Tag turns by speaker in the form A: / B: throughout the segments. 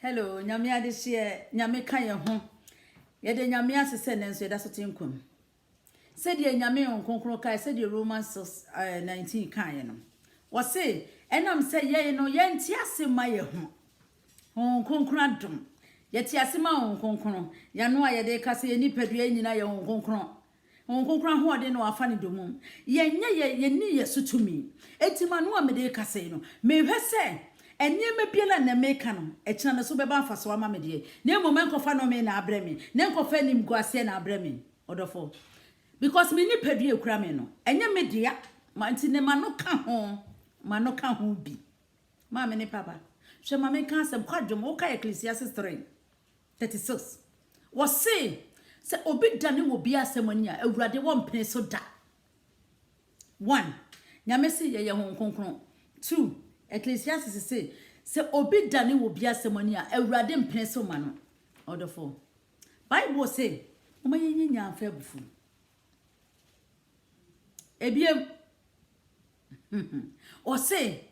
A: Hello, nyame adehye, nyame ka ye ho. Ye de nyame asese nenso ye da so tenkom. Se de nyame onkonkron kai se de Romans 19 kan ye no. Wo se enam se ye no ye nti ase ma ye ho. Onkonkron adom. Ye ti ase ma onkonkron. Ya no a ye de ka se ye nipadua nyina ye onkonkron. Onkonkron ho de no afa ne domum. Ye nye ye ni ye sutumi. Etima no a me de ka se no. Me hwe se enye me biela na meka no ekina no so beba afa so ama me de na moment kofa no me na abrɛ me na nkofa nim guase na abrɛ me odofo because me ni padua ekura me no enye me de ya ma nti ne ma no ka ho bi ma me ne papa hwe ma me ka asem kwadwom wo ka Ecclesiastes 3:36 wo se obi dane wo bi asem ani a awurade wo mpene so da 1 nyame se ye ho nkonkron 2 Ecclesiastes say obi dane wo bia semani a awurade mpene so ma no odofo Bible say o ma yenye amfa bufu ebiem o say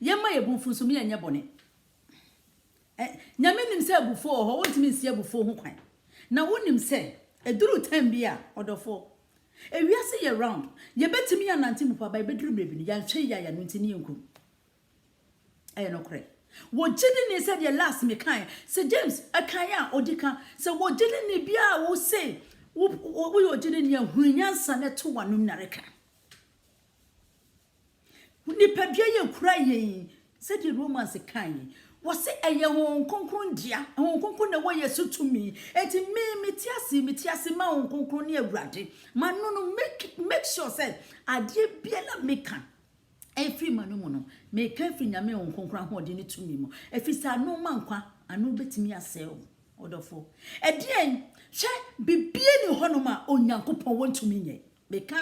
A: yema ye bufu so me yenye bone nyame nim say bufu ho wontimi nsia bufu ho kwan na wonim say eduru time bia odofo ewiase ye round ye betimi ya nante mu pa ba beduru brebi ya hwe ya no ntini yenku no kre wo jidi ni said your last me kan say James akanya odika say wo jidi ni bia wo say wo yo jidi ni ahunyansa ne to wanum nareka ni padua ye kura ye said the Romans kan wo say eye ho konkron dia ho konkron na wo yesu tumi enti me tiase ma ho konkron ne awurade ma no make sure say ade bia la me kan every manu no me ka fi nyame onkonkran ho de ne tumi mo efisa no mankwa anu betimi asel odofo edien hwe bibie ni ho no ma onyankopon wontumi nye me ka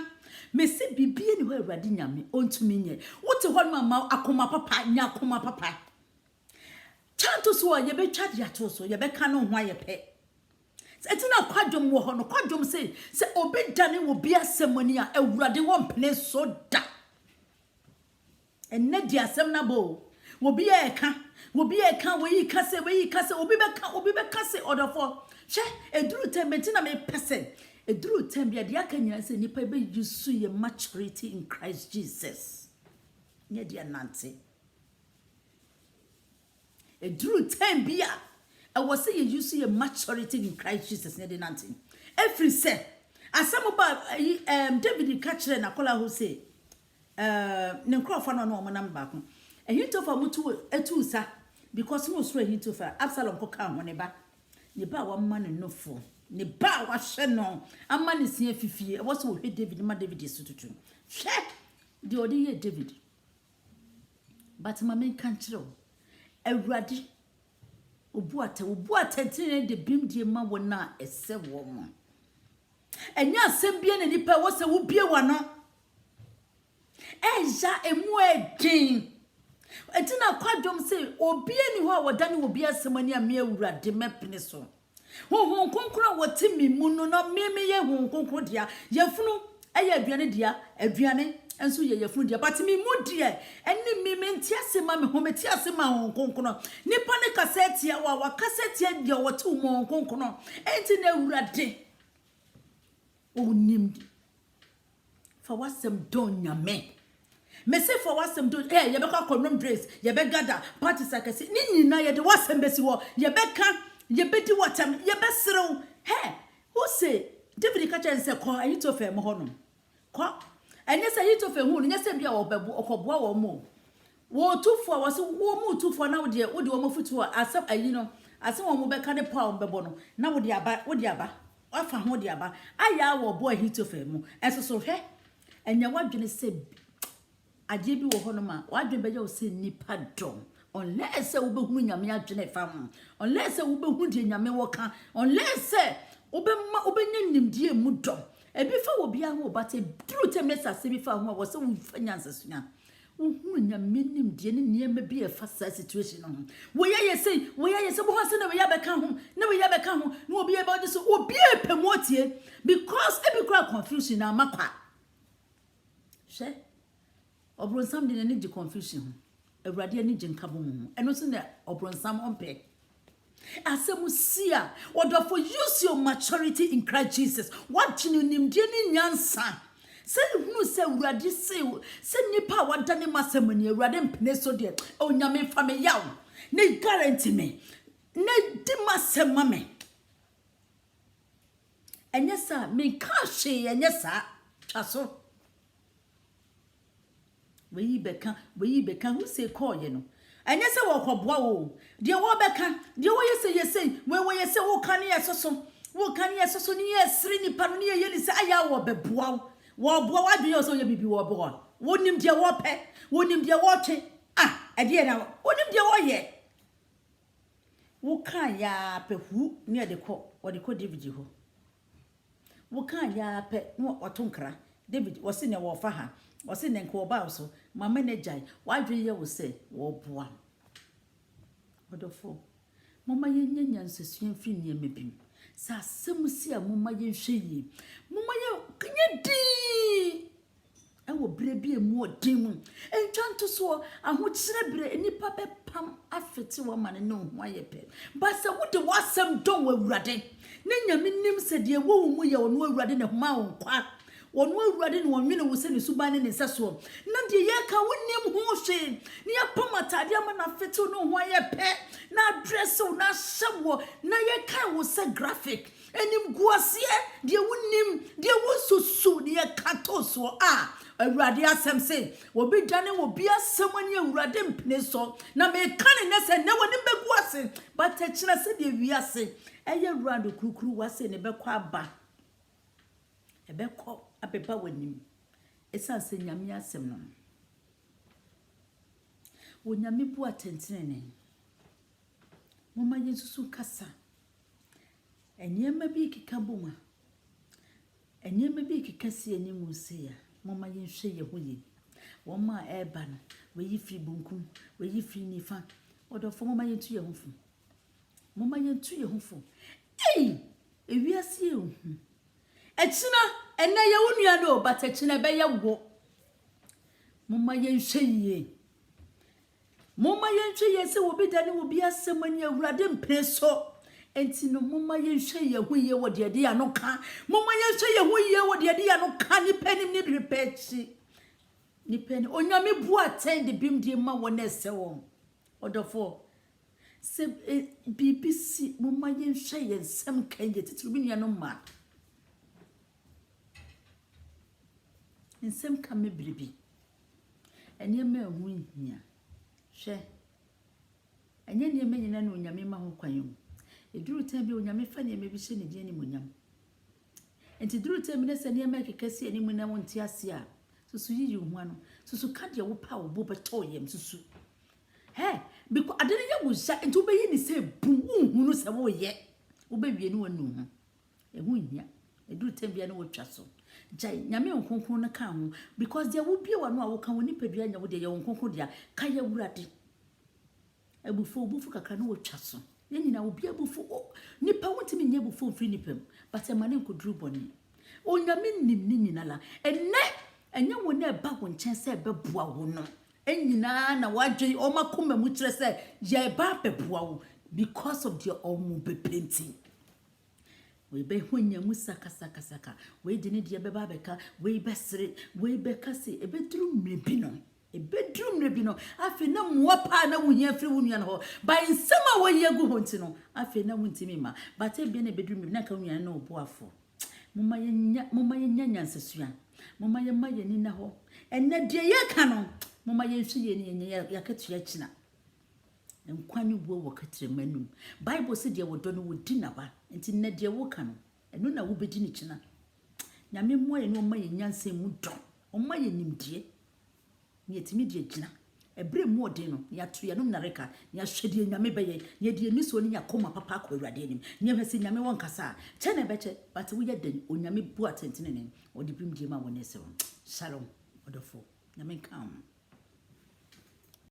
A: me se bibie ni ho awurade nyame ontumi nye wote ho no ma akoma papa nya akoma papa chanto so ye be twa dia to so ye be ka no ho aye pe etina kwadwom wo ho no kwadwom se obi dane wo bia semani a awurade wo mpene so da enne di asem na bo obi e ka we kase obi be kase odofo hwe eduru tembe na me pese eduru tembe de aka nyina se nipa be yusu ye maturity in Christ Jesus nye dia nante eduru tembe a was say you see a maturity in Christ Jesus nye dia nante every say asem ba David catch na kola ho say ne nkrofo no no manam ba ko ehitofa mutu etusa because no so ehitofa Absalom ko ka ho ne ba wa ma ne nofo ne ba wa hwe no ama ne sia fifie e wo so hwe David ma David esututu hwe de odi ye David but ma men kan kire awurade obuata tene de bimdie ma wona ese wo mo enya asem bia ne nipa wo se wo bie wa no eja emu edin etina kwadom se obie ni ho a wodane obi asemani a me awurade mepene so ho konkro wotimi mu no na me ye ho konkro dia yefunu eye aduane dia aduane enso ye yefunu dia but me mu dia eni me menti asema me ho meti asema ho konkro nipa ne kasete wa kasete dia wotu mo konkro enti na awurade onim fa wasem don nyame me say for wasem do ye be ka konom dress ye be gather party sakasi ni nyina ye de wasem besi wo ye be ka ye be di watam ye be serew who say David ka chen say ko Ahitofel mo honom ko enye say Ahitofel hu nye say bia wo bebu okoboa wo mo wo tufo wo se wo mu tufo na wo de wo mafutu asem ayi no asem wo mo be ka de pa wo bebo no na wo de aba afa ho de aba aya wo bo Ahitofel mo enso so hwe enye wadwene say ade bi wo hono ma wadwe be ye o se nipa dom unless wo be hunu nyame adwene fam unless wo be hunu de nyame wo ka unless wo be nyimdie mu dom e bi fa wo bia ho but through time nessa se bi fa ho wo se wo fanyansa sunya wo hunu nyame nimdie ne niema bi e fa sa situation no wo ye se bo ho se na we ya be ka ho na obi e ba so obi e pemotie because e bi kra confusion na makwa she obronsam de ne confusion awurade ani jinkabo mu eno so na obronsam ompe Asemusia, or for use your maturity in Christ Jesus. What you nim Jenny Nyansa. Say who say Radi say nipa what done masemony, Radem Peneso dear. Oh, Yame family yaw. Ne guarantee me. Ne dimasemame. And yes, sir, me kashi, and yes, sir, chasso. We become, who say call, you know. And yes, I walk up, wow. Dear Wabeka, dear, what you say, where you say, oh, can you so? What can you so near Srini Paronia? You say, I will be wow. What do you so you be war? Wouldn't him dear wape? Wouldn't him dear watching? Ah, a dear now, wouldn't him dear war yet? What can ya pe who near the court or the court David you? What can ya pe no or tunkra? David was in a war for her. Was in and call so, my manager, why do you say, war boy? What the fool? Mamma yen says, you free near me. Sa semusia, Mamma yen she. Mamma, can you dee? I will be a more demon. And John to swear, I would celebrate any papa pam after 2 woman and no why a pet. But so what the was some don't were ready. Nanya minim said, dear woman, we are no running of mount quack. One word running 1 minute was sending Suban in Sasso. Nandy Yaka wouldn't name Hoshe. Near Pomata, Diamana fit to know why a pet. Now dress so, now somewhat. Now Yaka was so graphic. And him Guasia, dear wouldn't him, dear was so soon near Catoso. Ah, a radia some say, will be done will be as someone you radim peneso. Now may cunningness and no one in Beguasin, but Techina said, we are saying, and your radu cuckoo was in a bequa. Ebeko apepa wanim esa se nyame asem no wo nyame bu atentene moma yesusu kasa enyema bi kika boma enyema bi kika se animu se ya moma yenhwe ye hoye wo ma eba no we yifi bunkum we yifi nifa odofo moma yentu ye hofu moma yentu ye hofu ewiase ehu Echina ene ye wunua no but echina be ye wo mumma yenhwe ye se wo bi dane wo bi asemani awurade mpreso enti no mumma yenhwe ye hu ye wo de de ya no ka mumma yenhwe ye hu ye wo de de ya no ka ni panim ni repechi ni pen onyame bu attend bim de ma wo na ese wo odofo se BBC mumma yenhwe ye nsem kanje titiri bi nua no ma nsem ka me bribi enye ma hu hia hwe enye ne me nyina na onyame ma ho kwan eduru tan bi onyame fa ne me bi hye ne die ni monyam enti duru tan bi ne se ne ma kekase ani mu na wonti ase a susu yi hu ano susu ka de wo pa wo bo beto yem susu because adene ye wo sha enti wo be yi ni se bu hu no se wo ye wo be wie ni wonu ho ehu hia eduru tan bi na wo twa so jai nyame onkonkon na ka ho because there will be one no a wo ka woni padua nya wo de ye onkonkon dia ka ya wurade bufu kakra no wo twa so ye nyina wo bia bufu nipa wontimi nya bufu free nipam but e mane nkoduru boni onyame nim ni nyina la enya wo na ba wo nchen se beboa wo no enyina na wadwe o makoma mu kire se ye ba beboa wo because of the omu bepenting we be hunya musaka saka we de ne de beba beka we besre we beka se e bedru mrebi no afi na muapa na wuhia firi wunua no by nsema we yegu honti no afi na wuntimi ma but e bi na bedru mrebi na ka wunua na oboafo moma yenya nyansesua moma ye mayeni na ho enne de ye ka no moma ye hwe ye ni ya katua kina nkwani wo wakatre manum bible se de wodo no wodi na ba enti na de wo ka no eno na wo bedi ni kina nyame moye no ma ye nyanse mu do o ma ye nimdie ni etimi de gina ebre mu ode no ya to ya no na reka ya hwede nyame beye ye de ni so ni yakoma papa akọ awurade anim ni hwese nyame won kasa che na beche but wo ye den onyame bu atentene ne odi bim die ma won ese shalom odofo nyame kam